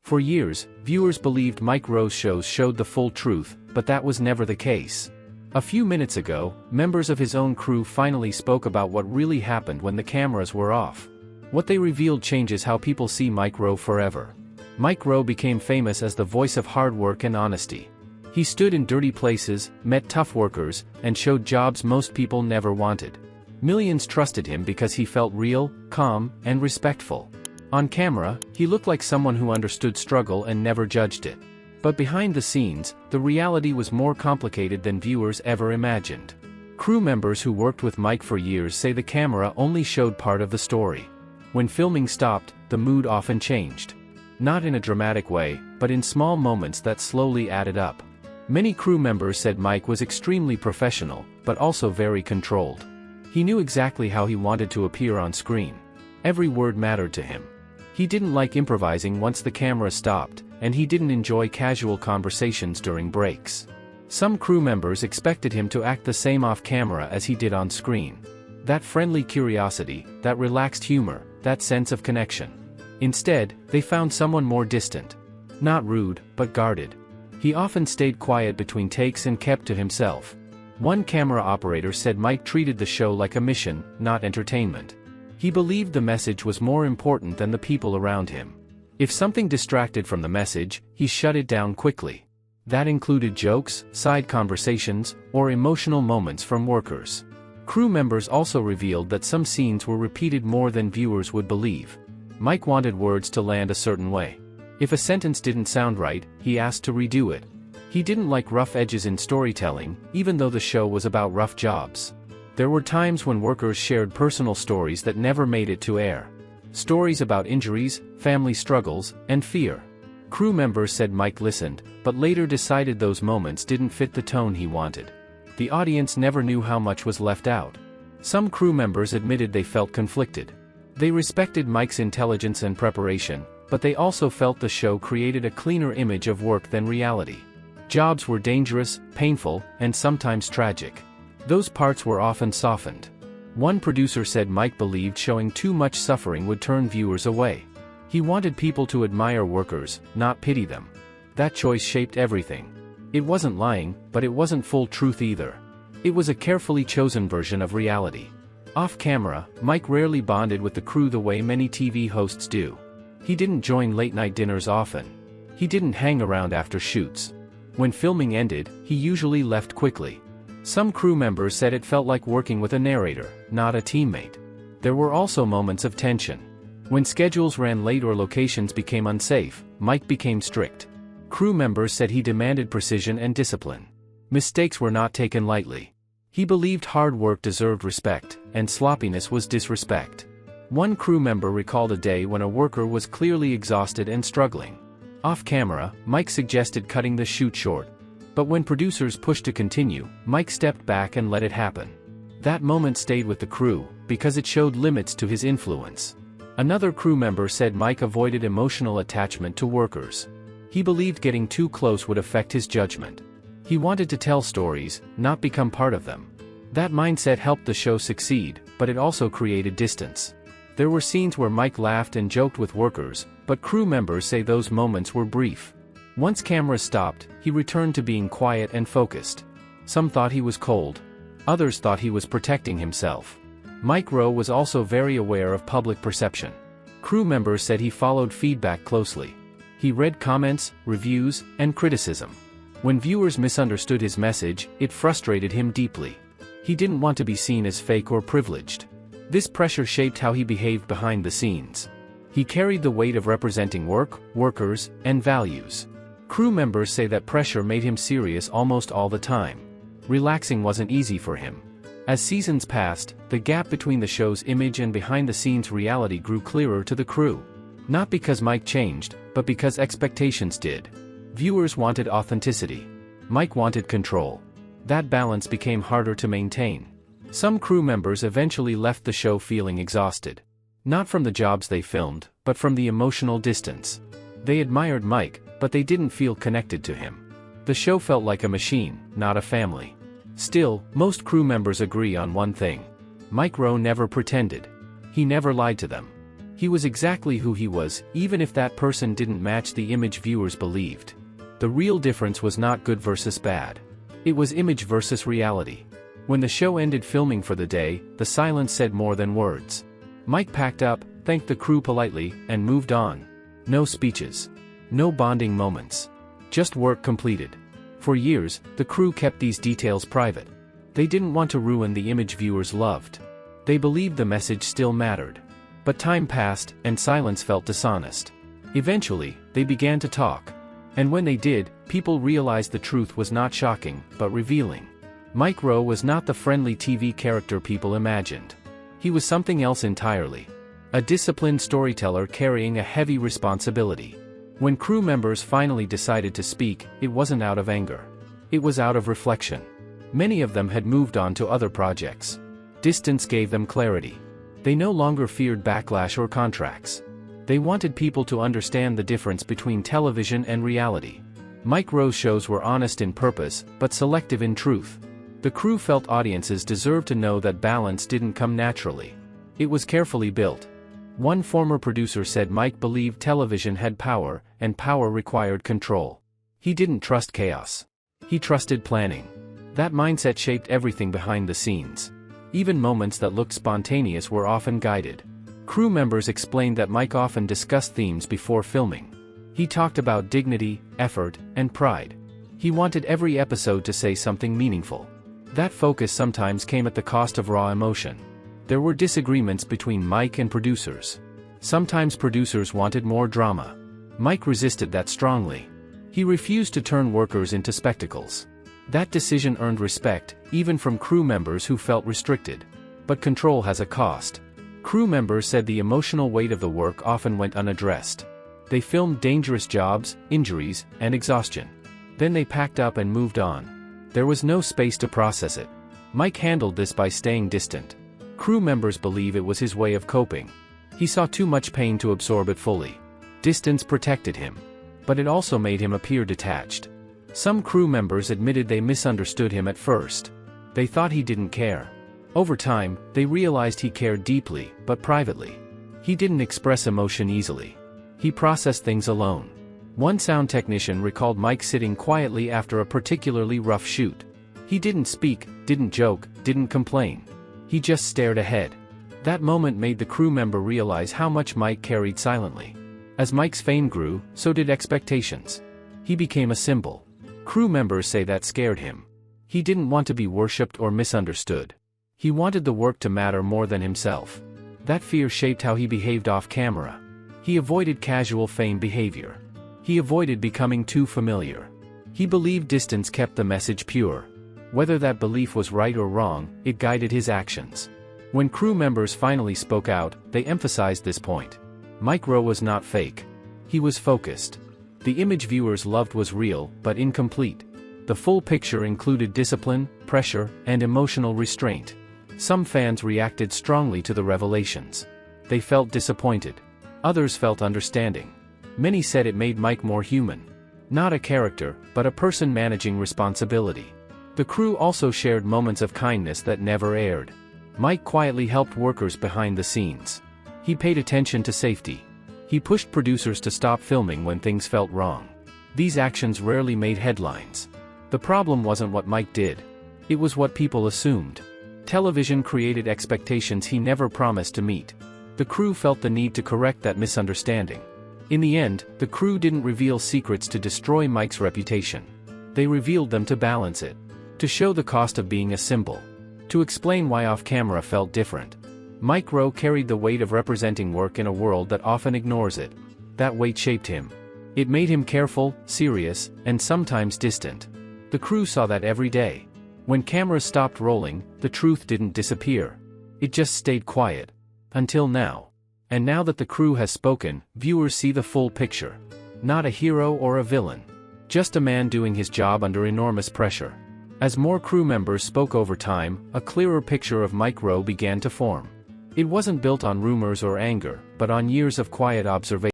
For years, viewers believed Mike Rowe's shows showed the full truth, but that was never the case. A few minutes ago, members of his own crew finally spoke about what really happened when the cameras were off. What they revealed changes how people see Mike Rowe forever. Mike Rowe became famous as the voice of hard work and honesty. He stood in dirty places, met tough workers, and showed jobs most people never wanted. Millions trusted him because he felt real, calm, and respectful. On camera, he looked like someone who understood struggle and never judged it. But behind the scenes, the reality was more complicated than viewers ever imagined. Crew members who worked with Mike for years say the camera only showed part of the story. When filming stopped, the mood often changed. Not in a dramatic way, but in small moments that slowly added up. Many crew members said Mike was extremely professional, but also very controlled. He knew exactly how he wanted to appear on screen. Every word mattered to him. He didn't like improvising once the camera stopped, and he didn't enjoy casual conversations during breaks. Some crew members expected him to act the same off-camera as he did on screen. That friendly curiosity, that relaxed humor, that sense of connection. Instead, they found someone more distant. Not rude, but guarded. He often stayed quiet between takes and kept to himself. One camera operator said Mike treated the show like a mission, not entertainment. He believed the message was more important than the people around him. If something distracted from the message, he shut it down quickly. That included jokes, side conversations, or emotional moments from workers. Crew members also revealed that some scenes were repeated more than viewers would believe. Mike wanted words to land a certain way. If a sentence didn't sound right, he asked to redo it. He didn't like rough edges in storytelling, even though the show was about rough jobs. There were times when workers shared personal stories that never made it to air. Stories about injuries, family struggles, and fear. Crew members said Mike listened, but later decided those moments didn't fit the tone he wanted. The audience never knew how much was left out. Some crew members admitted they felt conflicted. They respected Mike's intelligence and preparation, but they also felt the show created a cleaner image of work than reality. Jobs were dangerous, painful, and sometimes tragic. Those parts were often softened. One producer said Mike believed showing too much suffering would turn viewers away. He wanted people to admire workers, not pity them. That choice shaped everything. It wasn't lying, but it wasn't full truth either. It was a carefully chosen version of reality. Off camera, Mike rarely bonded with the crew the way many TV hosts do. He didn't join late-night dinners often. He didn't hang around after shoots. When filming ended, he usually left quickly. Some crew members said it felt like working with a narrator, not a teammate. There were also moments of tension. When schedules ran late or locations became unsafe, Mike became strict. Crew members said he demanded precision and discipline. Mistakes were not taken lightly. He believed hard work deserved respect, and sloppiness was disrespect. One crew member recalled a day when a worker was clearly exhausted and struggling. Off camera, Mike suggested cutting the shoot short. But when producers pushed to continue, Mike stepped back and let it happen. That moment stayed with the crew, because it showed limits to his influence. Another crew member said Mike avoided emotional attachment to workers. He believed getting too close would affect his judgment. He wanted to tell stories, not become part of them. That mindset helped the show succeed, but it also created distance. There were scenes where Mike laughed and joked with workers, but crew members say those moments were brief. Once cameras stopped, he returned to being quiet and focused. Some thought he was cold. Others thought he was protecting himself. Mike Rowe was also very aware of public perception. Crew members said he followed feedback closely. He read comments, reviews, and criticism. When viewers misunderstood his message, it frustrated him deeply. He didn't want to be seen as fake or privileged. This pressure shaped how he behaved behind the scenes. He carried the weight of representing work, workers, and values. Crew members say that pressure made him serious almost all the time. Relaxing wasn't easy for him. As seasons passed, the gap between the show's image and behind-the-scenes reality grew clearer to the crew. Not because Mike changed, but because expectations did. Viewers wanted authenticity. Mike wanted control. That balance became harder to maintain. Some crew members eventually left the show feeling exhausted. Not from the jobs they filmed, but from the emotional distance. They admired Mike, but they didn't feel connected to him. The show felt like a machine, not a family. Still, most crew members agree on one thing. Mike Rowe never pretended. He never lied to them. He was exactly who he was, even if that person didn't match the image viewers believed. The real difference was not good versus bad. It was image versus reality. When the show ended filming for the day, the silence said more than words. Mike packed up, thanked the crew politely, and moved on. No speeches. No bonding moments. Just work completed. For years, the crew kept these details private. They didn't want to ruin the image viewers loved. They believed the message still mattered. But time passed, and silence felt dishonest. Eventually, they began to talk. And when they did, people realized the truth was not shocking, but revealing. Mike Rowe was not the friendly TV character people imagined. He was something else entirely. A disciplined storyteller carrying a heavy responsibility. When crew members finally decided to speak, it wasn't out of anger. It was out of reflection. Many of them had moved on to other projects. Distance gave them clarity. They no longer feared backlash or contracts. They wanted people to understand the difference between television and reality. Mike Rowe's shows were honest in purpose, but selective in truth. The crew felt audiences deserved to know that balance didn't come naturally. It was carefully built. One former producer said Mike believed television had power, and power required control. He didn't trust chaos. He trusted planning. That mindset shaped everything behind the scenes. Even moments that looked spontaneous were often guided. Crew members explained that Mike often discussed themes before filming. He talked about dignity, effort, and pride. He wanted every episode to say something meaningful. That focus sometimes came at the cost of raw emotion. There were disagreements between Mike and producers. Sometimes producers wanted more drama. Mike resisted that strongly. He refused to turn workers into spectacles. That decision earned respect, even from crew members who felt restricted. But control has a cost. Crew members said the emotional weight of the work often went unaddressed. They filmed dangerous jobs, injuries, and exhaustion. Then they packed up and moved on. There was no space to process it. Mike handled this by staying distant. Crew members believe it was his way of coping. He saw too much pain to absorb it fully. Distance protected him. But it also made him appear detached. Some crew members admitted they misunderstood him at first. They thought he didn't care. Over time, they realized he cared deeply, but privately. He didn't express emotion easily. He processed things alone. One sound technician recalled Mike sitting quietly after a particularly rough shoot. He didn't speak, didn't joke, didn't complain. He just stared ahead. That moment made the crew member realize how much Mike carried silently. As Mike's fame grew, so did expectations. He became a symbol. Crew members say that scared him. He didn't want to be worshipped or misunderstood. He wanted the work to matter more than himself. That fear shaped how he behaved off camera. He avoided casual fame behavior. He avoided becoming too familiar. He believed distance kept the message pure. Whether that belief was right or wrong, it guided his actions. When crew members finally spoke out, they emphasized this point. Mike Rowe was not fake. He was focused. The image viewers loved was real, but incomplete. The full picture included discipline, pressure, and emotional restraint. Some fans reacted strongly to the revelations. They felt disappointed. Others felt understanding. Many said it made Mike more human. Not a character, but a person managing responsibility. The crew also shared moments of kindness that never aired. Mike quietly helped workers behind the scenes. He paid attention to safety. He pushed producers to stop filming when things felt wrong. These actions rarely made headlines. The problem wasn't what Mike did. It was what people assumed. Television created expectations he never promised to meet. The crew felt the need to correct that misunderstanding. In the end, the crew didn't reveal secrets to destroy Mike's reputation. They revealed them to balance it. To show the cost of being a symbol. To explain why off-camera felt different. Mike Rowe carried the weight of representing work in a world that often ignores it. That weight shaped him. It made him careful, serious, and sometimes distant. The crew saw that every day. When cameras stopped rolling, the truth didn't disappear. It just stayed quiet. Until now. And now that the crew has spoken, viewers see the full picture. Not a hero or a villain. Just a man doing his job under enormous pressure. As more crew members spoke over time, a clearer picture of Mike Rowe began to form. It wasn't built on rumors or anger, but on years of quiet observation.